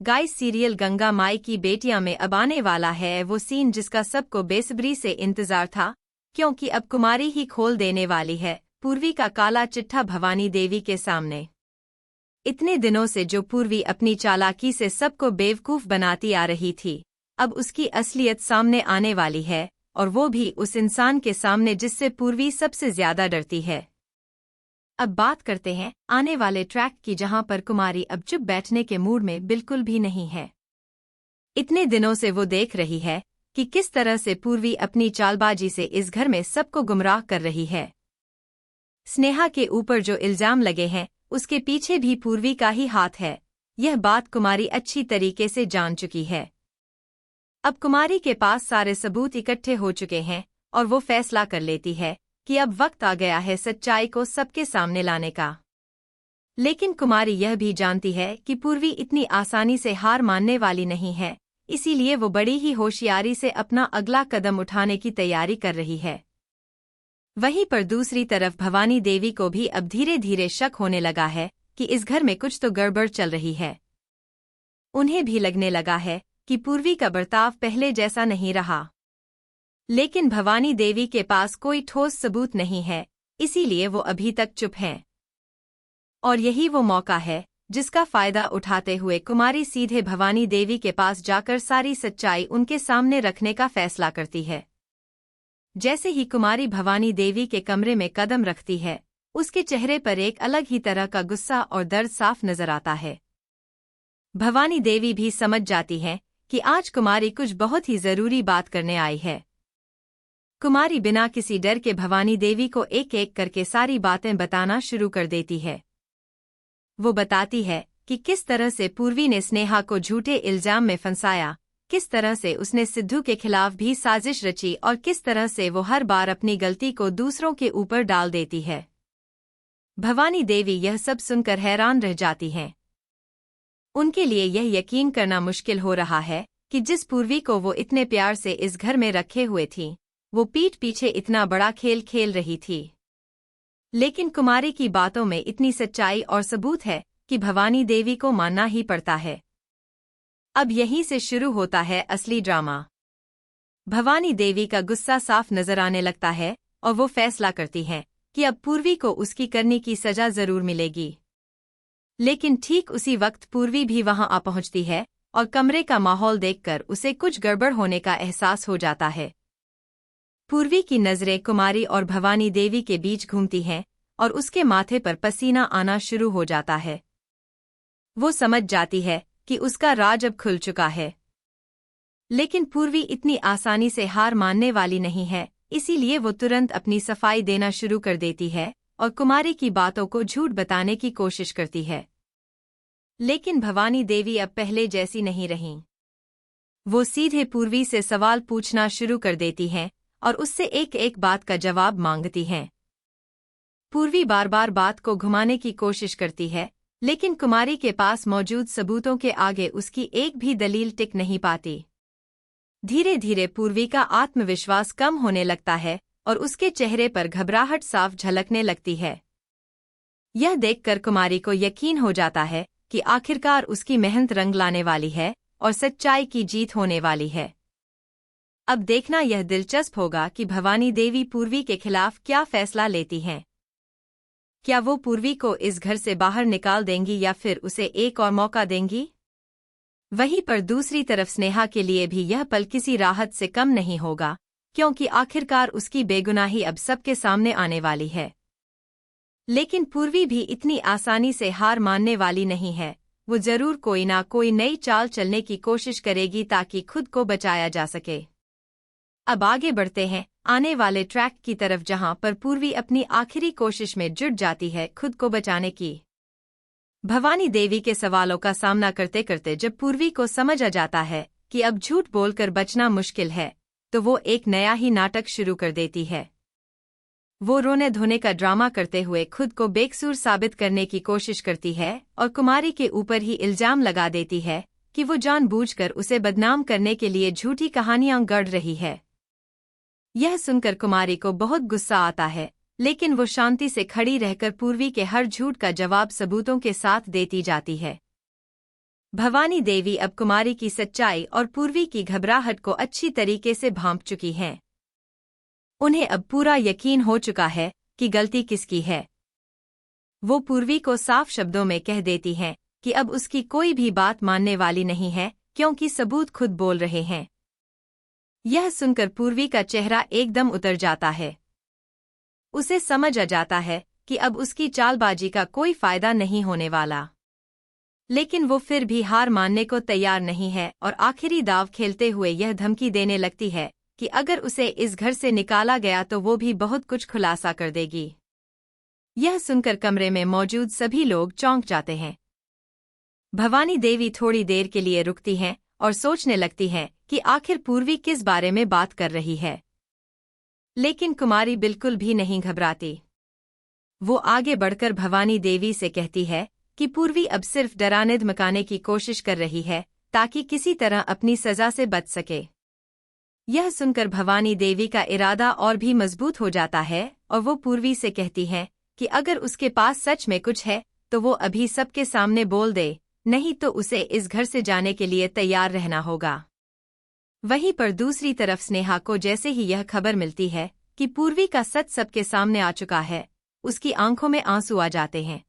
Guys, serial Ganga माई की बेटियां में अब आने वाला है वो सीन जिसका सबको बेसब्री से इंतजार था, क्योंकि अब कुमारी ही खोल देने वाली है पूर्वी का काला चिट्ठा भवानी देवी के सामने। इतने दिनों से जो पूर्वी अपनी चालाकी से सबको बेवकूफ बनाती आ रही थी, अब उसकी असलियत सामने आने वाली है, और वो भी उस इंसान के सामने जिससे पूर्वी सबसे ज्यादा डरती है। अब बात करते हैं आने वाले ट्रैक की, जहां पर कुमारी अब चुप बैठने के मूड में बिल्कुल भी नहीं है। इतने दिनों से वो देख रही है कि किस तरह से पूर्वी अपनी चालबाजी से इस घर में सबको गुमराह कर रही है। स्नेहा के ऊपर जो इल्जाम लगे हैं उसके पीछे भी पूर्वी का ही हाथ है। यह बात कुमारी अच्छी तरीके से जान चुकी है। अब कुमारी के पास सारे सबूत इकट्ठे हो चुके हैं और वो फैसला कर लेती है कि अब वक्त आ गया है सच्चाई को सबके सामने लाने का। लेकिन कुमारी यह भी जानती है कि पूर्वी इतनी आसानी से हार मानने वाली नहीं है, इसीलिए वो बड़ी ही होशियारी से अपना अगला कदम उठाने की तैयारी कर रही है। वहीं पर दूसरी तरफ भवानी देवी को भी अब धीरे धीरे शक होने लगा है कि इस घर में कुछ तो गड़बड़ चल रही है। उन्हें भी लगने लगा है कि पूर्वी का बर्ताव पहले जैसा नहीं रहा। लेकिन भवानी देवी के पास कोई ठोस सबूत नहीं है, इसीलिए वो अभी तक चुप हैं। और यही वो मौका है जिसका फायदा उठाते हुए कुमारी सीधे भवानी देवी के पास जाकर सारी सच्चाई उनके सामने रखने का फैसला करती है। जैसे ही कुमारी भवानी देवी के कमरे में कदम रखती है, उसके चेहरे पर एक अलग ही तरह का गुस्सा और दर्द साफ नजर आता है। भवानी देवी भी समझ जाती है कि आज कुमारी कुछ बहुत ही जरूरी बात करने आई है। कुमारी बिना किसी डर के भवानी देवी को एक एक करके सारी बातें बताना शुरू कर देती है। वो बताती है कि किस तरह से पूर्वी ने स्नेहा को झूठे इल्जाम में फंसाया, किस तरह से उसने सिद्धू के खिलाफ भी साजिश रची और किस तरह से वो हर बार अपनी गलती को दूसरों के ऊपर डाल देती है। भवानी देवी यह सब सुनकर हैरान रह जाती हैं। उनके लिए यह यकीन करना मुश्किल हो रहा है कि जिस पूर्वी को वो इतने प्यार से इस घर में रखे हुए थी, वो पीठ पीछे इतना बड़ा खेल खेल रही थी। लेकिन कुमारी की बातों में इतनी सच्चाई और सबूत है कि भवानी देवी को मानना ही पड़ता है। अब यहीं से शुरू होता है असली ड्रामा। भवानी देवी का गुस्सा साफ नजर आने लगता है और वो फैसला करती है कि अब पूर्वी को उसकी करने की सजा जरूर मिलेगी। लेकिन ठीक उसी वक्त पूर्वी भी वहां आ पहुंचती है और कमरे का माहौल देखकर उसे कुछ गड़बड़ होने का एहसास हो जाता है। पूर्वी की नजरें कुमारी और भवानी देवी के बीच घूमती हैं और उसके माथे पर पसीना आना शुरू हो जाता है। वो समझ जाती है कि उसका राज अब खुल चुका है। लेकिन पूर्वी इतनी आसानी से हार मानने वाली नहीं है, इसीलिए वो तुरंत अपनी सफाई देना शुरू कर देती है और कुमारी की बातों को झूठ बताने की कोशिश करती है। लेकिन भवानी देवी अब पहले जैसी नहीं रहीं। वो सीधे पूर्वी से सवाल पूछना शुरू कर देती हैं और उससे एक एक बात का जवाब मांगती हैं। पूर्वी बार बार बात को घुमाने की कोशिश करती है, लेकिन कुमारी के पास मौजूद सबूतों के आगे उसकी एक भी दलील टिक नहीं पाती। धीरे धीरे पूर्वी का आत्मविश्वास कम होने लगता है और उसके चेहरे पर घबराहट साफ झलकने लगती है। यह देखकर कुमारी को यकीन हो जाता है कि आखिरकार उसकी मेहनत रंग लाने वाली है और सच्चाई की जीत होने वाली है। अब देखना यह दिलचस्प होगा कि भवानी देवी पूर्वी के खिलाफ क्या फैसला लेती हैं। क्या वो पूर्वी को इस घर से बाहर निकाल देंगी या फिर उसे एक और मौका देंगी? वहीं पर दूसरी तरफ स्नेहा के लिए भी यह पल किसी राहत से कम नहीं होगा, क्योंकि आखिरकार उसकी बेगुनाही अब सबके सामने आने वाली है। लेकिन पूर्वी भी इतनी आसानी से हार मानने वाली नहीं है। वो जरूर कोई ना कोई नई चाल चलने की कोशिश करेगी ताकि खुद को बचाया जा सके। अब आगे बढ़ते हैं आने वाले ट्रैक की तरफ, जहां पर पूर्वी अपनी आखिरी कोशिश में जुट जाती है खुद को बचाने की। भवानी देवी के सवालों का सामना करते करते जब पूर्वी को समझ आ जाता है कि अब झूठ बोलकर बचना मुश्किल है, तो वो एक नया ही नाटक शुरू कर देती है। वो रोने धोने का ड्रामा करते हुए खुद को बेकसूर साबित करने की कोशिश करती है और कुमारी के ऊपर ही इल्जाम लगा देती है कि वो जानबूझकर उसे बदनाम करने के लिए झूठी कहानियां गढ़ रही है। यह सुनकर कुमारी को बहुत गुस्सा आता है, लेकिन वो शांति से खड़ी रहकर पूर्वी के हर झूठ का जवाब सबूतों के साथ देती जाती है। भवानी देवी अब कुमारी की सच्चाई और पूर्वी की घबराहट को अच्छी तरीके से भांप चुकी हैं। उन्हें अब पूरा यकीन हो चुका है कि गलती किसकी है। वो पूर्वी को साफ शब्दों में कह देती हैं कि अब उसकी कोई भी बात मानने वाली नहीं है, क्योंकि सबूत खुद बोल रहे हैं। यह सुनकर पूर्वी का चेहरा एकदम उतर जाता है। उसे समझ आ जाता है कि अब उसकी चालबाजी का कोई फायदा नहीं होने वाला। लेकिन वो फिर भी हार मानने को तैयार नहीं है और आखिरी दाव खेलते हुए यह धमकी देने लगती है कि अगर उसे इस घर से निकाला गया तो वो भी बहुत कुछ खुलासा कर देगी। यह सुनकर कमरे में मौजूद सभी लोग चौंक जाते हैं। भवानी देवी थोड़ी देर के लिए रुकती हैं और सोचने लगती हैं कि आखिर पूर्वी किस बारे में बात कर रही है। लेकिन कुमारी बिल्कुल भी नहीं घबराती। वो आगे बढ़कर भवानी देवी से कहती है कि पूर्वी अब सिर्फ डराने धमकाने की कोशिश कर रही है ताकि किसी तरह अपनी सजा से बच सके। यह सुनकर भवानी देवी का इरादा और भी मजबूत हो जाता है और वो पूर्वी से कहती है कि अगर उसके पास सच में कुछ है तो वो अभी सबके सामने बोल दे, नहीं तो उसे इस घर से जाने के लिए तैयार रहना होगा। वहीं पर दूसरी तरफ स्नेहा को जैसे ही यह खबर मिलती है कि पूर्वी का सच सबके सामने आ चुका है, उसकी आंखों में आंसू आ जाते हैं।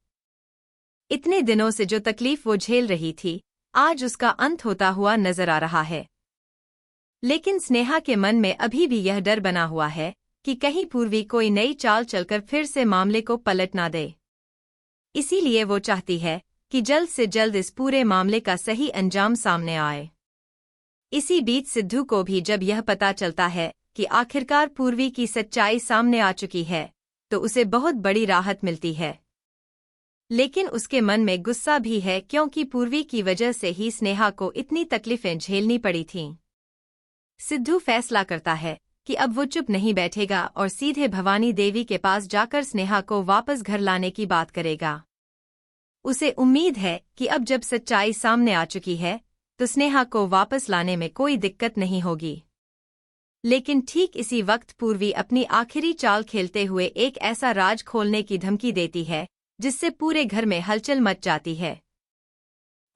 इतने दिनों से जो तकलीफ वो झेल रही थी, आज उसका अंत होता हुआ नजर आ रहा है। लेकिन स्नेहा के मन में अभी भी यह डर बना हुआ है कि कहीं पूर्वी कोई नई चाल चलकर फिर से मामले को पलट ना दे। इसीलिए वो चाहती है कि जल्द से जल्द इस पूरे मामले का सही अंजाम सामने आए। इसी बीच सिद्धू को भी जब यह पता चलता है कि आखिरकार पूर्वी की सच्चाई सामने आ चुकी है, तो उसे बहुत बड़ी राहत मिलती है। लेकिन उसके मन में गुस्सा भी है, क्योंकि पूर्वी की वजह से ही स्नेहा को इतनी तकलीफें झेलनी पड़ी थीं। सिद्धू फैसला करता है कि अब वो चुप नहीं बैठेगा और सीधे भवानी देवी के पास जाकर स्नेहा को वापस घर लाने की बात करेगा। उसे उम्मीद है कि अब जब सच्चाई सामने आ चुकी है तो स्नेहा को वापस लाने में कोई दिक्कत नहीं होगी। लेकिन ठीक इसी वक्त पूर्वी अपनी आखिरी चाल खेलते हुए एक ऐसा राज खोलने की धमकी देती है जिससे पूरे घर में हलचल मच जाती है।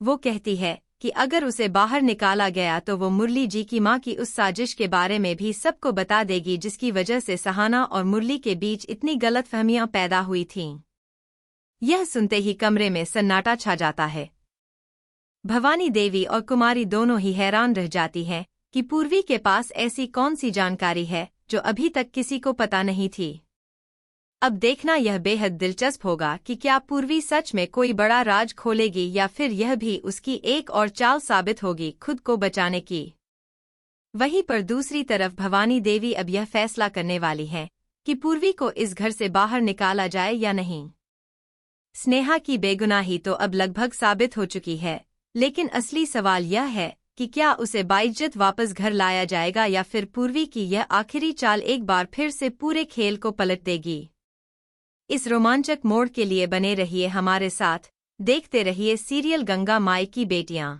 वो कहती है कि अगर उसे बाहर निकाला गया तो वो मुरली जी की मां की उस साजिश के बारे में भी सबको बता देगी जिसकी वजह से सहाना और मुरली के बीच इतनी गलतफहमियां पैदा हुई थीं। यह सुनते ही कमरे में सन्नाटा छा जाता है। भवानी देवी और कुमारी दोनों ही हैरान रह जाती हैं कि पूर्वी के पास ऐसी कौन सी जानकारी है जो अभी तक किसी को पता नहीं थी। अब देखना यह बेहद दिलचस्प होगा कि क्या पूर्वी सच में कोई बड़ा राज खोलेगी या फिर यह भी उसकी एक और चाल साबित होगी खुद को बचाने की। वहीं पर दूसरी तरफ भवानी देवी अब यह फैसला करने वाली है कि पूर्वी को इस घर से बाहर निकाला जाए या नहीं। स्नेहा की बेगुनाही तो अब लगभग साबित हो चुकी है, लेकिन असली सवाल यह है कि क्या उसे बाइज्जत वापस घर लाया जाएगा या फिर पूर्वी की यह आखिरी चाल एक बार फिर से पूरे खेल को पलट देगी। इस रोमांचक मोड़ के लिए बने रहिए हमारे साथ, देखते रहिए सीरियल गंगा माई की बेटियां।